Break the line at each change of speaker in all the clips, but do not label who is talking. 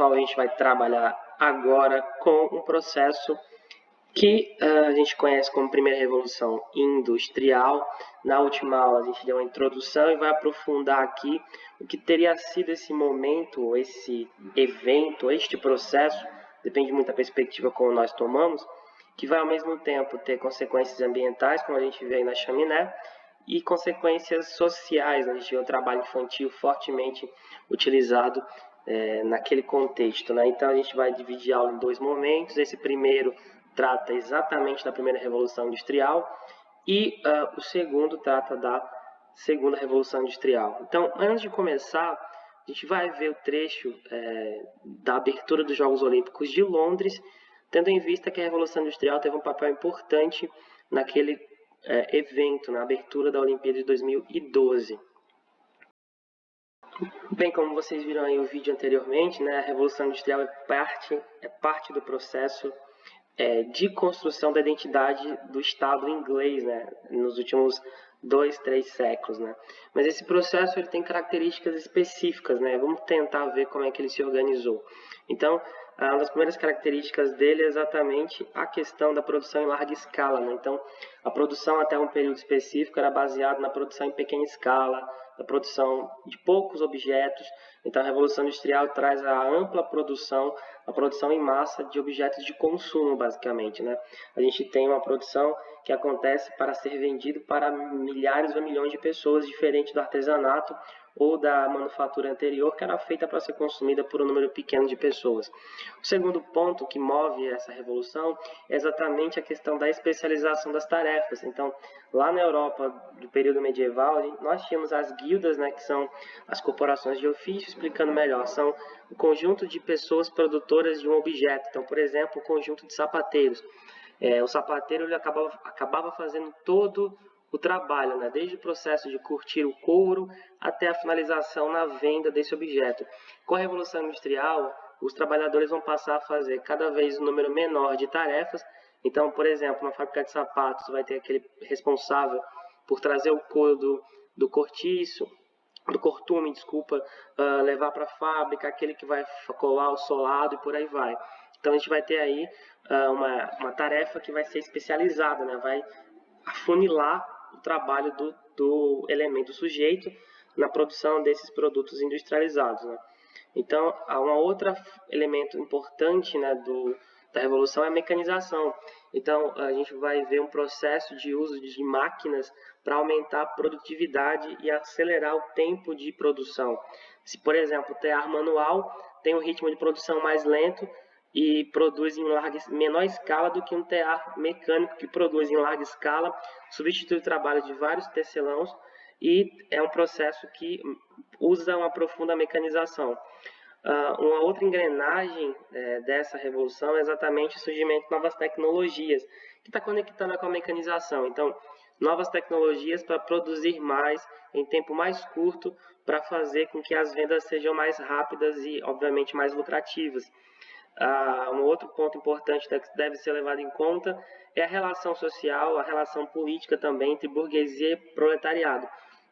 pessoal, a gente vai trabalhar agora com um processo que a gente conhece como primeira revolução industrial. Na última aula a gente deu uma introdução e vai aprofundar aqui o que teria sido esse momento, esse evento, este processo, depende muito da perspectiva como nós tomamos, que vai ao mesmo tempo ter consequências ambientais, como a gente vê aí na chaminé, e consequências sociais. A gente vê o trabalho infantil fortemente utilizado naquele contexto, né? Então a gente vai dividir a aula em dois momentos. Esse primeiro trata exatamente da primeira revolução industrial e o segundo trata da segunda revolução industrial. Então, antes de começar, a gente vai ver o trecho da abertura dos Jogos Olímpicos de Londres, tendo em vista que a revolução industrial teve um papel importante naquele evento, na abertura da Olimpíada de 2012. Bem, como vocês viram aí o vídeo anteriormente, né, a revolução industrial é parte do processo de construção da identidade do Estado inglês, né, nos últimos 2, 3 séculos, né? Mas esse processo ele tem características específicas, né? Vamos tentar ver como é que ele se organizou. Então, uma das primeiras características dele é exatamente a questão da produção em larga escala, né? Então, a produção até um período específico era baseada na produção em pequena escala, na produção de poucos objetos. Então, a Revolução Industrial traz a ampla produção, a produção em massa de objetos de consumo, basicamente, né? A gente tem uma produção que acontece para ser vendido para milhares ou milhões de pessoas, diferente do artesanato ou da manufatura anterior, que era feita para ser consumida por um número pequeno de pessoas. O segundo ponto que move essa revolução é exatamente a questão da especialização das tarefas. Então, lá na Europa do período medieval, nós tínhamos as guildas, né, que são as corporações de ofício, explicando melhor, são o conjunto de pessoas produtoras de um objeto. Então, por exemplo, o conjunto de sapateiros. O sapateiro ele acabava fazendo todo o trabalho, né? Desde o processo de curtir o couro até a finalização na venda desse objeto. Com a Revolução Industrial, os trabalhadores vão passar a fazer cada vez um número menor de tarefas. Então, por exemplo, na fábrica de sapatos vai ter aquele responsável por trazer o couro do cortiço, do cortume, levar para a fábrica, aquele que vai colar o solado e por aí vai. Então a gente vai ter aí uma tarefa que vai ser especializada, né? Vai afunilar o trabalho do elemento sujeito na produção desses produtos industrializados, né? Então, há um outro elemento importante, né, da revolução é a mecanização. Então, a gente vai ver um processo de uso de máquinas para aumentar a produtividade e acelerar o tempo de produção. Se, por exemplo, o tear manual tem um ritmo de produção mais lento e produz em menor escala do que um tear mecânico que produz em larga escala, substitui o trabalho de vários tecelãos e é um processo que usa uma profunda mecanização. Uma outra engrenagem dessa revolução é exatamente o surgimento de novas tecnologias, que está conectando com a mecanização. Então, novas tecnologias para produzir mais em tempo mais curto, para fazer com que as vendas sejam mais rápidas e, obviamente, mais lucrativas. Um outro ponto importante que deve ser levado em conta é a relação social, a relação política também entre burguesia e proletariado.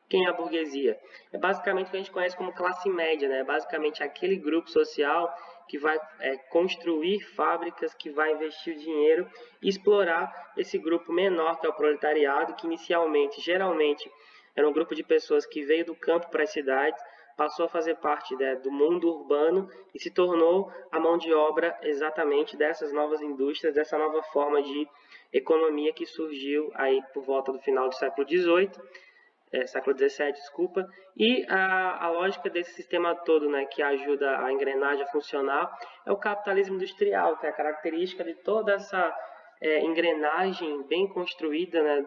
Quem é a burguesia? É basicamente o que a gente conhece como classe média, né? É basicamente aquele grupo social que vai construir fábricas, que vai investir o dinheiro e explorar esse grupo menor que é o proletariado, que inicialmente, geralmente, era um grupo de pessoas que veio do campo para as cidades, passou a fazer parte do mundo urbano e se tornou a mão de obra exatamente dessas novas indústrias, dessa nova forma de economia que surgiu aí por volta do final do século XVIII, século XVII, desculpa, e a lógica desse sistema todo, né, que ajuda a engrenagem a funcionar, é o capitalismo industrial, que é a característica de toda essa engrenagem bem construída, né,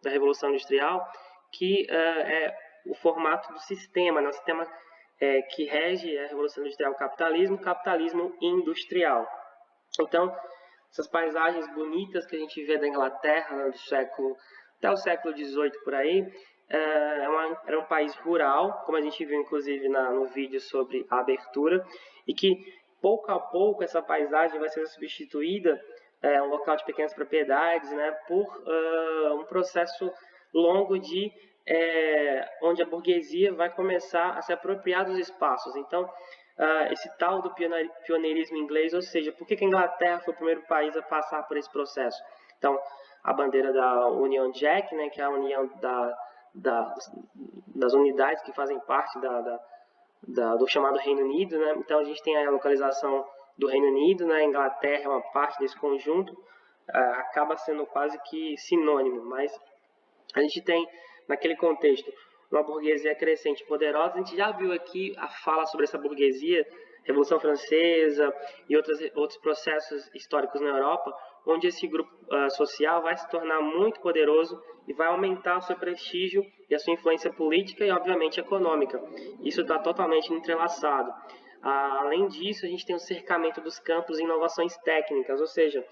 da Revolução Industrial, que é o formato do sistema, né, o sistema que rege a Revolução Industrial, o capitalismo industrial. Então, essas paisagens bonitas que a gente vê da Inglaterra, né, até o século XVIII por aí, era um país rural, como a gente viu inclusive no vídeo sobre a abertura, e que pouco a pouco essa paisagem vai ser substituída, um local de pequenas propriedades, né, por um processo longo onde a burguesia vai começar a se apropriar dos espaços. Então, esse tal do pioneirismo inglês, ou seja, por que a Inglaterra foi o primeiro país a passar por esse processo? Então, a bandeira da União Jack, né, que é a união das unidades que fazem parte do chamado Reino Unido, né? Então a gente tem a localização do Reino Unido, né? A Inglaterra é uma parte desse conjunto, acaba sendo quase que sinônimo, mas a gente tem naquele contexto uma burguesia crescente e poderosa. A gente já viu aqui a fala sobre essa burguesia, Revolução Francesa e outros processos históricos na Europa, onde esse grupo social vai se tornar muito poderoso e vai aumentar o seu prestígio e a sua influência política e, obviamente, econômica. Isso está totalmente entrelaçado. Além disso, a gente tem o cercamento dos campos e inovações técnicas, ou seja,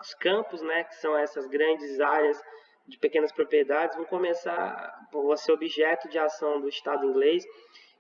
os campos, né, que são essas grandes áreas de pequenas propriedades, vão começar a ser objeto de ação do Estado inglês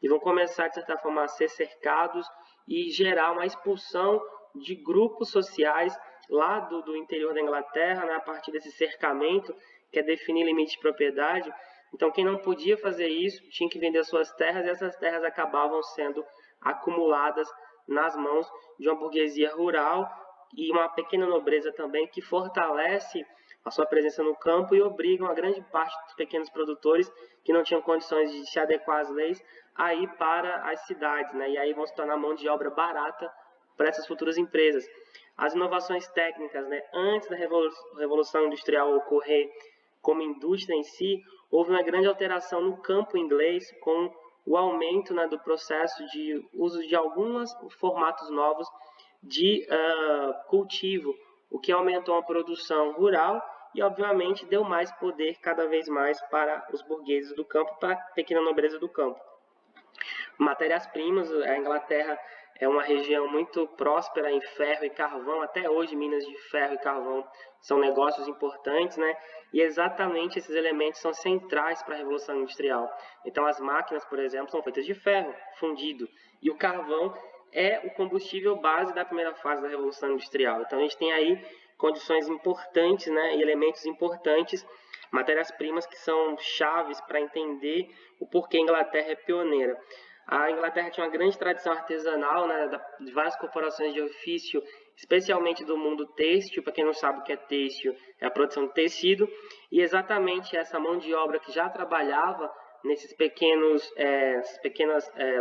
e vão começar, de certa forma, a ser cercados e gerar uma expulsão de grupos sociais lá do interior da Inglaterra, né, a partir desse cercamento, que é definir limite de propriedade. Então, quem não podia fazer isso tinha que vender suas terras, e essas terras acabavam sendo acumuladas nas mãos de uma burguesia rural e uma pequena nobreza também, que fortalece a sua presença no campo e obrigam a grande parte dos pequenos produtores que não tinham condições de se adequar às leis a ir para as cidades, né? E aí vão se tornar mão de obra barata para essas futuras empresas. As inovações técnicas, né? Antes da Revolução Industrial ocorrer como indústria em si, houve uma grande alteração no campo inglês com o aumento, né, do processo de uso de alguns formatos novos de cultivo, o que aumentou a produção rural e, obviamente, deu mais poder cada vez mais para os burgueses do campo, para a pequena nobreza do campo. Matérias-primas, a Inglaterra é uma região muito próspera em ferro e carvão, até hoje minas de ferro e carvão são negócios importantes, né? E exatamente esses elementos são centrais para a Revolução Industrial. Então as máquinas, por exemplo, são feitas de ferro fundido, e o carvão é o combustível base da primeira fase da Revolução Industrial. Então a gente tem aí condições importantes, né, e elementos importantes, matérias-primas que são chaves para entender o porquê a Inglaterra é pioneira. A Inglaterra tinha uma grande tradição artesanal, né, de várias corporações de ofício, especialmente do mundo têxtil. Para quem não sabe o que é têxtil, é a produção de tecido, e exatamente essa mão de obra que já trabalhava nesses pequenas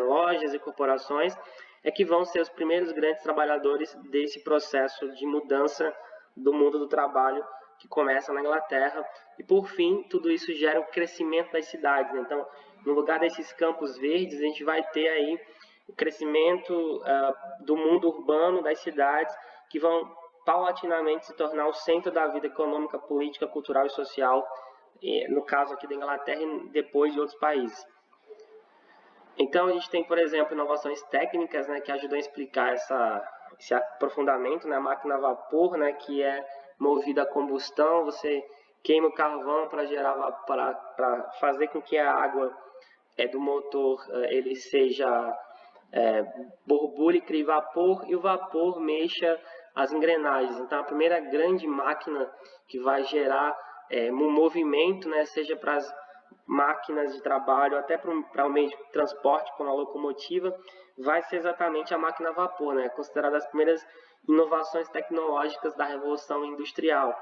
lojas e corporações é que vão ser os primeiros grandes trabalhadores desse processo de mudança do mundo do trabalho que começa na Inglaterra. E por fim, tudo isso gera o crescimento das cidades, né? Então, no lugar desses campos verdes, a gente vai ter aí o crescimento do mundo urbano, das cidades, que vão paulatinamente se tornar o centro da vida econômica, política, cultural e social, no caso aqui da Inglaterra e depois de outros países. Então, a gente tem, por exemplo, inovações técnicas, né, que ajudam a explicar esse aprofundamento, né, a máquina a vapor, né, que é movida a combustão. Você queima o carvão para fazer com que a água do motor ele seja borbulhe, crie vapor, e o vapor mexa as engrenagens. Então, a primeira grande máquina que vai gerar um movimento, né, seja para as máquinas de trabalho, até para o meio de transporte, como a locomotiva, vai ser exatamente a máquina a vapor, né, considerada as primeiras inovações tecnológicas da Revolução Industrial.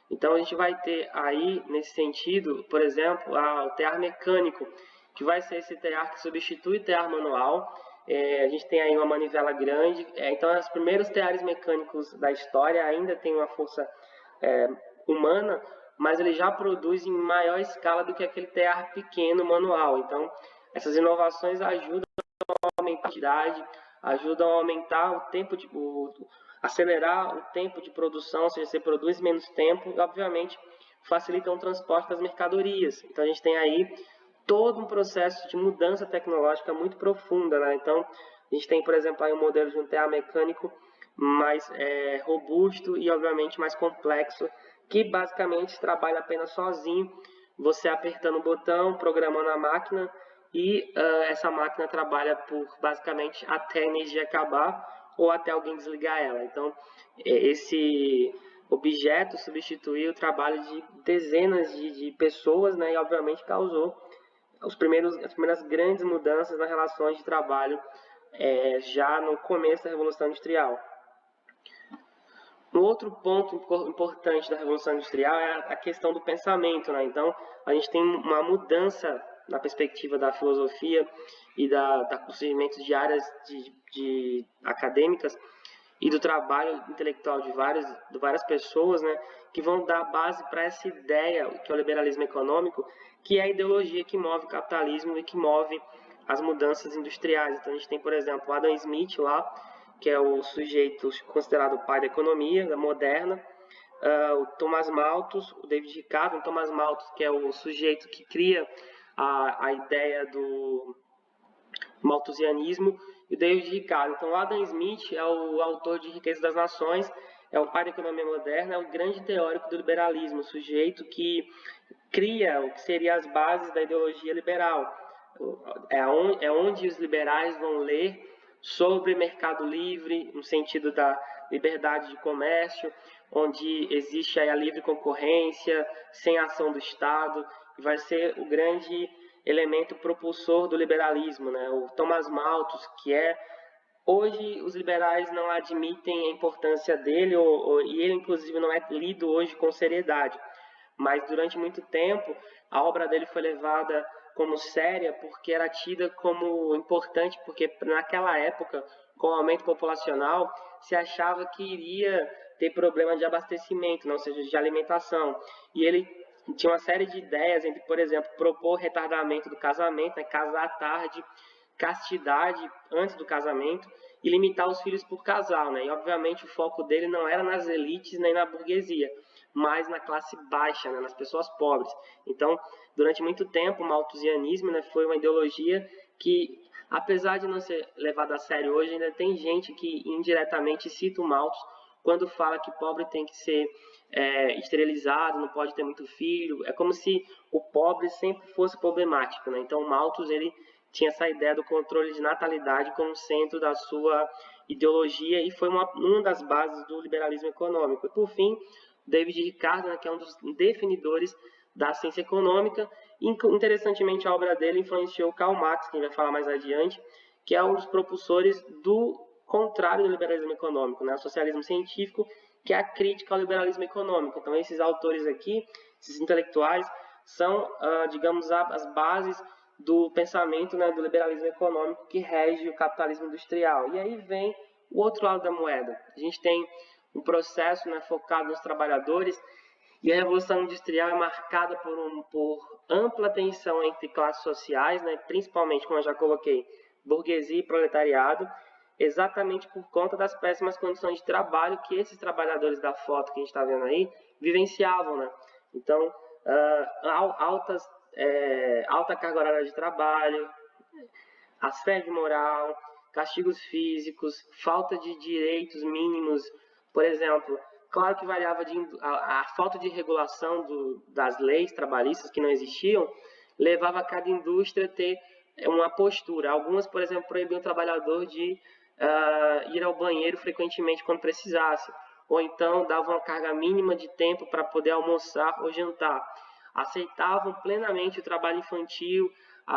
Então, a gente vai ter aí, nesse sentido, por exemplo, o tear mecânico, que vai ser esse tear que substitui o tear manual. A gente tem aí uma manivela grande. Então, os primeiros teares mecânicos da história ainda têm uma força humana, mas ele já produz em maior escala do que aquele tear pequeno manual. Então, essas inovações ajudam a aumentar a quantidade, ajudam a aumentar o tempo acelerar o tempo de produção, ou seja, você produz menos tempo e, obviamente, facilitam o transporte das mercadorias. Então, a gente tem aí todo um processo de mudança tecnológica muito profunda, né? Então, a gente tem, por exemplo, aí um modelo de um tear mecânico mais robusto e, obviamente, mais complexo, que basicamente trabalha apenas sozinho, você apertando o botão, programando a máquina, e essa máquina trabalha por basicamente até a energia acabar ou até alguém desligar ela. Então, esse objeto substituiu o trabalho de dezenas de pessoas, né, e obviamente causou as primeiras grandes mudanças nas relações de trabalho já no começo da Revolução Industrial. Um outro ponto importante da Revolução Industrial é a questão do pensamento, né? Então, a gente tem uma mudança na perspectiva da filosofia e do surgimento de áreas acadêmicas e do trabalho intelectual de várias pessoas, né, que vão dar base para essa ideia, que é o liberalismo econômico, que é a ideologia que move o capitalismo e que move as mudanças industriais. Então, a gente tem, por exemplo, Adam Smith lá, que é o sujeito considerado o pai da economia moderna, o Thomas Malthus, o David Ricardo, o Thomas Malthus, que é o sujeito que cria a ideia do malthusianismo, e o David Ricardo. Então, Adam Smith é o autor de Riqueza das Nações, é o pai da economia moderna, é o grande teórico do liberalismo, o sujeito que cria o que seriam as bases da ideologia liberal. É onde os liberais vão ler sobre mercado livre, no sentido da liberdade de comércio, onde existe a livre concorrência, sem ação do Estado, e vai ser o grande elemento propulsor do liberalismo, né? O Thomas Malthus, que hoje os liberais não admitem a importância dele, e ele inclusive não é lido hoje com seriedade, mas durante muito tempo a obra dele foi levada como séria porque era tida como importante, porque naquela época, com o aumento populacional, se achava que iria ter problema de abastecimento, não seja de alimentação, e ele tinha uma série de ideias, entre, por exemplo, propor retardamento do casamento, né, casar tarde, castidade antes do casamento e limitar os filhos por casal, né? E obviamente o foco dele não era nas elites nem na burguesia, mas na classe baixa, né, nas pessoas pobres. Então, durante muito tempo, o malthusianismo, né, foi uma ideologia que, apesar de não ser levada a sério hoje, ainda tem gente que indiretamente cita o Malthus quando fala que pobre tem que ser esterilizado, não pode ter muito filho. É como se o pobre sempre fosse problemático, né? Então, o Malthus, ele tinha essa ideia do controle de natalidade como centro da sua ideologia e foi uma das bases do liberalismo econômico. E, por fim, David Ricardo, né, que é um dos definidores da ciência econômica. Interessantemente, a obra dele influenciou Karl Marx, que a gente vai falar mais adiante, que é um dos propulsores do contrário do liberalismo econômico, né, o socialismo científico, que é a crítica ao liberalismo econômico. Então, esses autores aqui, esses intelectuais, são, digamos, as bases do pensamento, né, do liberalismo econômico que rege o capitalismo industrial. E aí vem o outro lado da moeda. A gente tem um processo, né, focado nos trabalhadores, e a Revolução Industrial é marcada por ampla tensão entre classes sociais, né, principalmente, como eu já coloquei, burguesia e proletariado, exatamente por conta das péssimas condições de trabalho que esses trabalhadores da foto que a gente está vendo aí vivenciavam, né? Então, alta carga horária de trabalho, assédio moral, castigos físicos, falta de direitos mínimos. Por exemplo, claro que variava a falta de regulação das leis trabalhistas que não existiam, levava a cada indústria a ter uma postura. Algumas, por exemplo, proibiam o trabalhador de ir ao banheiro frequentemente quando precisasse, ou então davam uma carga mínima de tempo para poder almoçar ou jantar. Aceitavam plenamente o trabalho infantil,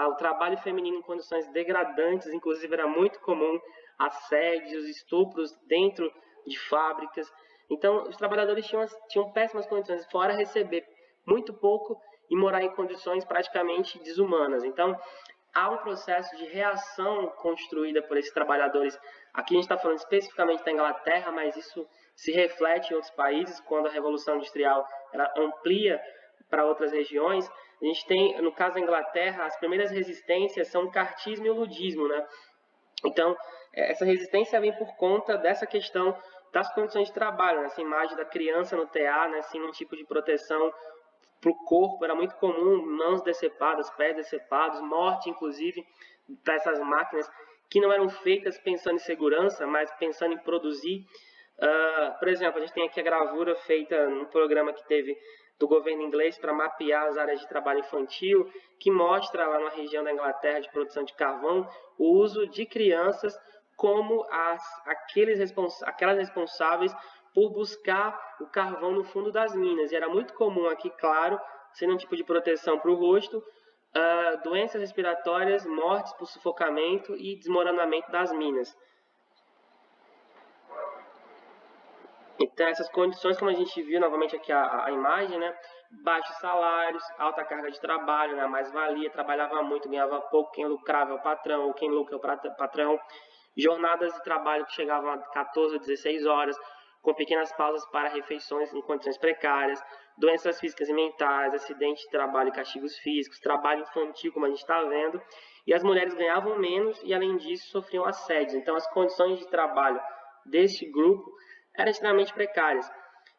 o trabalho feminino em condições degradantes, inclusive era muito comum assédios, estupros dentro de fábricas. Então, os trabalhadores tinham péssimas condições, fora receber muito pouco e morar em condições praticamente desumanas. Então, há um processo de reação construída por esses trabalhadores. Aqui a gente está falando especificamente da Inglaterra, mas isso se reflete em outros países, quando a Revolução Industrial ela amplia para outras regiões. A gente tem, no caso da Inglaterra, as primeiras resistências são o cartismo e o ludismo, né? Então, essa resistência vem por conta dessa questão das condições de trabalho, né? Essa imagem da criança no TA, né? Sem um tipo de proteção para o corpo, era muito comum, mãos decepadas, pés decepados, morte, inclusive, para essas máquinas que não eram feitas pensando em segurança, mas pensando em produzir. Por exemplo, a gente tem aqui a gravura feita num programa que teve do governo inglês para mapear as áreas de trabalho infantil, que mostra lá na região da Inglaterra de produção de carvão o uso de crianças como aquelas responsáveis por buscar o carvão no fundo das minas. E era muito comum aqui, claro, sendo um tipo de proteção para o rosto, doenças respiratórias, mortes por sufocamento e desmoronamento das minas. Então, essas condições, como a gente viu novamente aqui a imagem, né? Baixos salários, alta carga de trabalho, né? Mais-valia, trabalhava muito, ganhava pouco, quem lucrava é o patrão, ou quem lucra é o patrão. Jornadas de trabalho que chegavam a 14 ou 16 horas, com pequenas pausas para refeições em condições precárias, doenças físicas e mentais, acidente de trabalho e castigos físicos, trabalho infantil, como a gente está vendo, e as mulheres ganhavam menos e, além disso, sofriam assédios. Então, as condições de trabalho deste grupo eram extremamente precárias.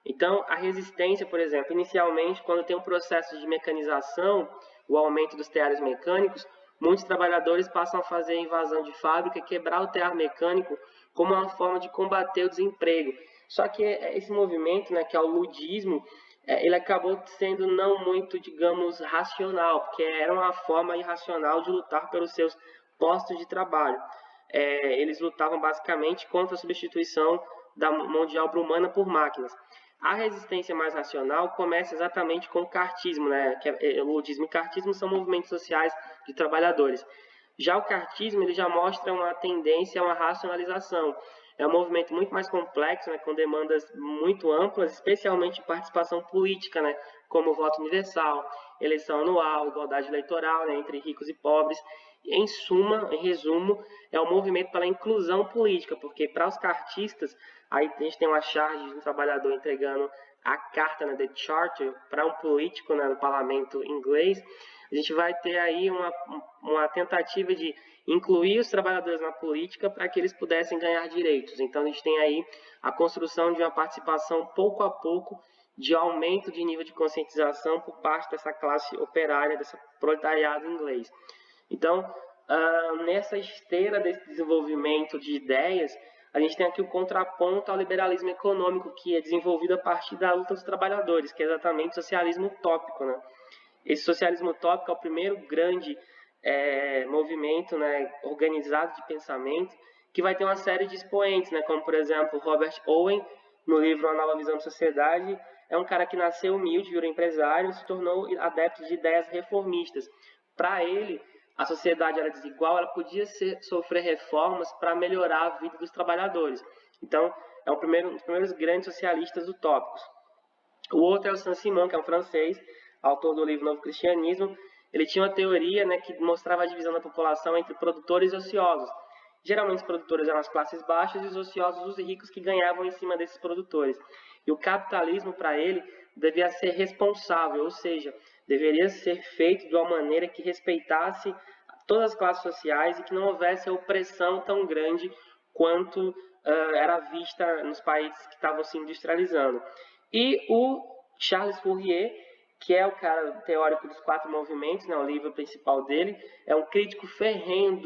Então, a resistência, por exemplo, inicialmente, quando tem um processo de mecanização, o aumento dos teares mecânicos, muitos trabalhadores passam a fazer a invasão de fábrica e quebrar o tear mecânico como uma forma de combater o desemprego. Só que esse movimento, né, que é o ludismo, ele acabou sendo não muito, digamos, racional, porque era uma forma irracional de lutar pelos seus postos de trabalho. Eles lutavam basicamente contra a substituição da mão de obra humana por máquinas. A resistência mais racional começa exatamente com o cartismo, né? O ludismo e o cartismo são movimentos sociais de trabalhadores. Já o cartismo ele já mostra uma tendência a uma racionalização. É um movimento muito mais complexo, né, com demandas muito amplas, especialmente de participação política, né, como o voto universal, eleição anual, igualdade eleitoral, né, entre ricos e pobres. Em suma, em resumo, é um movimento pela inclusão política, porque para os cartistas, aí a gente tem uma charge de um trabalhador entregando a carta, né, The Charter, para um político, né, no parlamento inglês. A gente vai ter aí uma tentativa de incluir os trabalhadores na política para que eles pudessem ganhar direitos. Então, a gente tem aí a construção de uma participação pouco a pouco de aumento de nível de conscientização por parte dessa classe operária, desse proletariado inglês. Então, nessa esteira desse desenvolvimento de ideias, a gente tem aqui o contraponto ao liberalismo econômico, que é desenvolvido a partir da luta dos trabalhadores, que é exatamente o socialismo utópico, né? Esse socialismo utópico é o primeiro grande movimento, né, organizado de pensamento, que vai ter uma série de expoentes, né, como, por exemplo, Robert Owen, no livro Uma Nova Visão de Sociedade, é um cara que nasceu humilde, virou empresário e se tornou adepto de ideias reformistas. Para ele, a sociedade era desigual, ela podia sofrer reformas para melhorar a vida dos trabalhadores. Então, é um dos primeiros grandes socialistas utópicos. O outro é o Saint-Simon, que é um francês, autor do livro Novo Cristianismo. Ele tinha uma teoria, né, que mostrava a divisão da população entre produtores e ociosos. Geralmente os produtores eram as classes baixas e os ociosos os ricos que ganhavam em cima desses produtores. E o capitalismo, para ele, devia ser responsável, ou seja, deveria ser feito de uma maneira que respeitasse todas as classes sociais e que não houvesse opressão tão grande quanto era vista nos países que estavam se industrializando. E o Charles Fourier, que é o cara teórico dos 4 movimentos, né, o livro principal dele, é um crítico ferrenho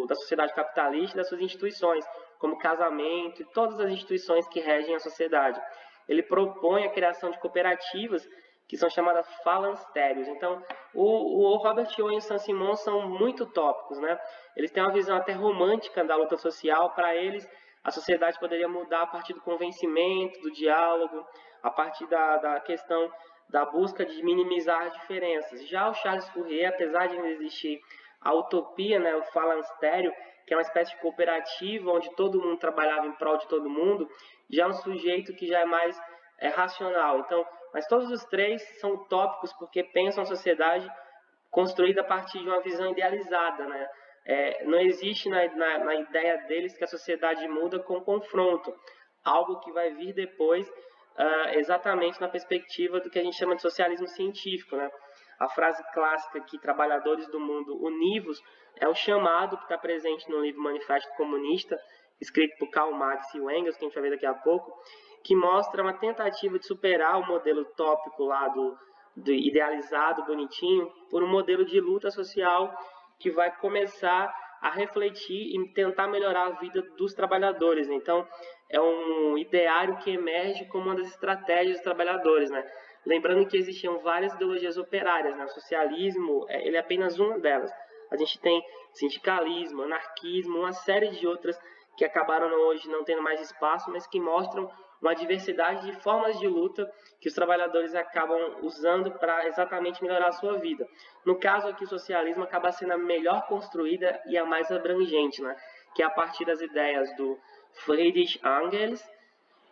da sociedade capitalista e das suas instituições, como casamento e todas as instituições que regem a sociedade. Ele propõe a criação de cooperativas que são chamadas falancérios. Então, o Robert Owen e o Saint-Simon são muito utópicos, né? Eles têm uma visão até romântica da luta social. Para eles, a sociedade poderia mudar a partir do convencimento, do diálogo, a partir da questão da busca de minimizar diferenças. Já o Charles Fourier, apesar de não existir a utopia, né, o falancério, que é uma espécie de cooperativa onde todo mundo trabalhava em prol de todo mundo, já é um sujeito que já é mais racional. Então, mas todos os três são utópicos porque pensam a sociedade construída a partir de uma visão idealizada, né? Não existe na ideia deles que a sociedade muda com confronto, algo que vai vir depois, exatamente na perspectiva do que a gente chama de socialismo científico, né? A frase clássica que trabalhadores do mundo univos é o chamado que está presente no livro Manifesto Comunista, escrito por Karl Marx e Engels, que a gente vai ver daqui a pouco, que mostra uma tentativa de superar o modelo utópico lá do idealizado, bonitinho, por um modelo de luta social que vai começar a refletir e tentar melhorar a vida dos trabalhadores. Então, é um ideário que emerge como uma das estratégias dos trabalhadores, né? Lembrando que existiam várias ideologias operárias, né? O socialismo, ele é apenas uma delas. A gente tem sindicalismo, anarquismo, uma série de outras que acabaram hoje não tendo mais espaço, mas que mostram uma diversidade de formas de luta que os trabalhadores acabam usando para exatamente melhorar a sua vida. No caso aqui, o socialismo acaba sendo a melhor construída e a mais abrangente, né? Que é a partir das ideias do Friedrich Engels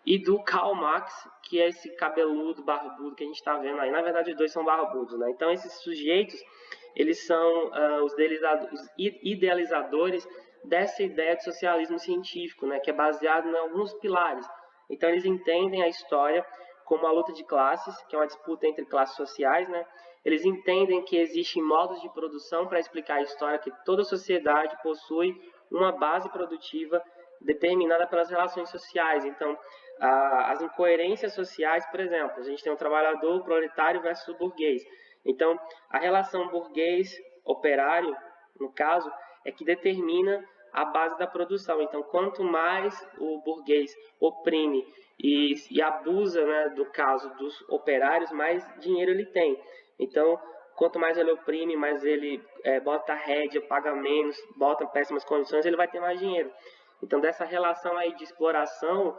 e do Karl Marx, que é esse cabeludo, barbudo que a gente está vendo aí. Na verdade, os dois são barbudos, né? Então, esses sujeitos, eles são os idealizadores dessa ideia de socialismo científico, né? Que é baseado em alguns pilares. Então, eles entendem a história como a luta de classes, que é uma disputa entre classes sociais, né? Eles entendem que existem modos de produção para explicar a história, que toda sociedade possui uma base produtiva determinada pelas relações sociais. Então, as incoerências sociais, por exemplo, a gente tem um trabalhador, o proletário versus o burguês. Então, a relação burguês-operário, no caso, é que determina a base da produção. Então, quanto mais o burguês oprime e abusa, né, do caso dos operários, mais dinheiro ele tem. Então, quanto mais ele oprime, mais ele bota a rédea, paga menos, bota péssimas condições, ele vai ter mais dinheiro. Então, dessa relação aí de exploração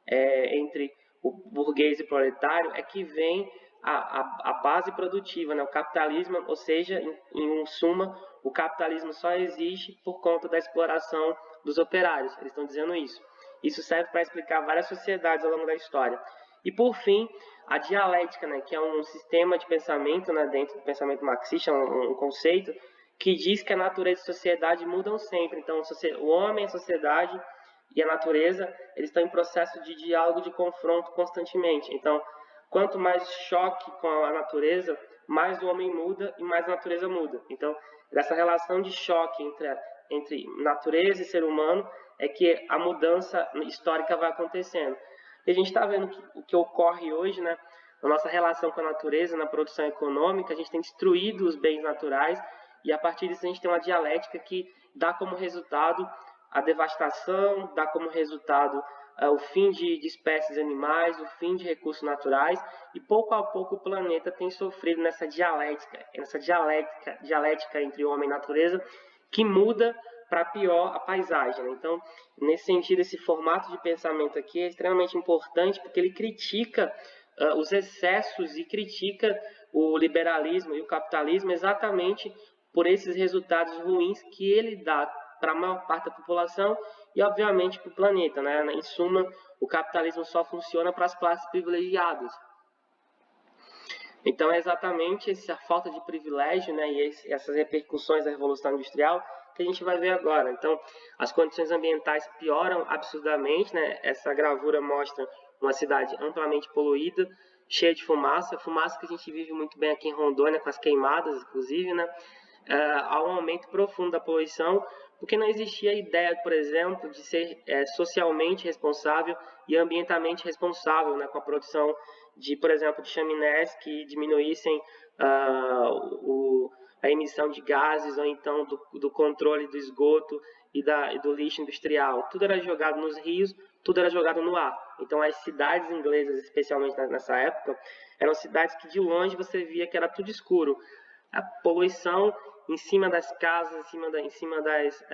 entre o burguês e o proletário é que vem a base produtiva, né? O capitalismo, ou seja, em suma, o capitalismo só existe por conta da exploração dos operários. Eles estão dizendo isso. Isso serve para explicar várias sociedades ao longo da história. E, por fim, a dialética, né? Que é um sistema de pensamento, né? Dentro do pensamento marxista, um conceito que diz que a natureza e a sociedade mudam sempre. Então, o homem, a sociedade e a natureza, eles estão em processo de diálogo, de confronto constantemente. Então, quanto mais choque com a natureza, mais o homem muda e mais a natureza muda. Então, dessa relação de choque entre natureza e ser humano é que a mudança histórica vai acontecendo. E a gente está vendo o que ocorre hoje, né? Na nossa relação com a natureza, na produção econômica, a gente tem destruído os bens naturais e a partir disso a gente tem uma dialética que dá como resultado a devastação, dá como resultado o fim de espécies animais, o fim de recursos naturais, e pouco a pouco o planeta tem sofrido nessa dialética entre homem e natureza, que muda para pior a paisagem, né? Então, nesse sentido, esse formato de pensamento aqui é extremamente importante, porque ele critica os excessos e critica o liberalismo e o capitalismo exatamente por esses resultados ruins que ele dá para a maior parte da população e, obviamente, para o planeta, né? Em suma, o capitalismo só funciona para as classes privilegiadas. Então, é exatamente essa falta de privilégio, né, e essas repercussões da Revolução Industrial que a gente vai ver agora. Então, as condições ambientais pioram absurdamente, né? Essa gravura mostra uma cidade amplamente poluída, cheia de fumaça que a gente vive muito bem aqui em Rondônia, com as queimadas, inclusive, né? Há um aumento profundo da poluição, porque não existia a ideia, por exemplo, de ser socialmente responsável e ambientalmente responsável, né, com a produção de, por exemplo, de chaminés que diminuíssem a emissão de gases ou então do controle do esgoto e do lixo industrial. Tudo era jogado nos rios, tudo era jogado no ar. Então, as cidades inglesas, especialmente nessa época, eram cidades que de longe você via que era tudo escuro. A poluição em cima das casas, em cima das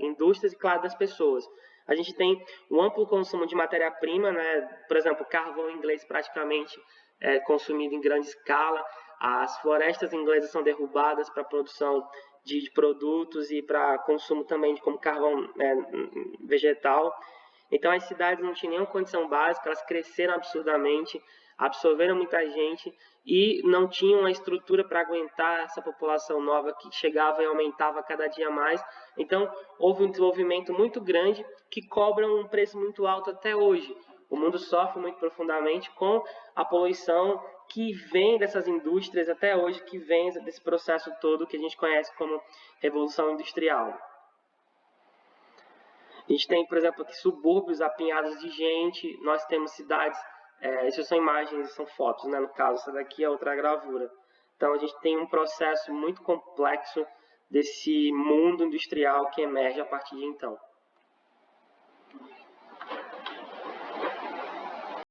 indústrias e, claro, das pessoas. A gente tem um amplo consumo de matéria-prima, né? Por exemplo, carvão inglês praticamente consumido em grande escala. As florestas inglesas são derrubadas para a produção de produtos e para consumo também como carvão vegetal. Então, as cidades não tinham nenhuma condição básica, elas cresceram absurdamente, absorveram muita gente e não tinham a estrutura para aguentar essa população nova que chegava e aumentava cada dia mais. Então, houve um desenvolvimento muito grande que cobra um preço muito alto até hoje. O mundo sofre muito profundamente com a poluição que vem dessas indústrias até hoje, que vem desse processo todo que a gente conhece como Revolução Industrial. A gente tem, por exemplo, aqui subúrbios apinhados de gente, nós temos cidades, essas são imagens, são fotos, né, no caso, essa daqui é outra gravura. Então a gente tem um processo muito complexo desse mundo industrial que emerge a partir de então.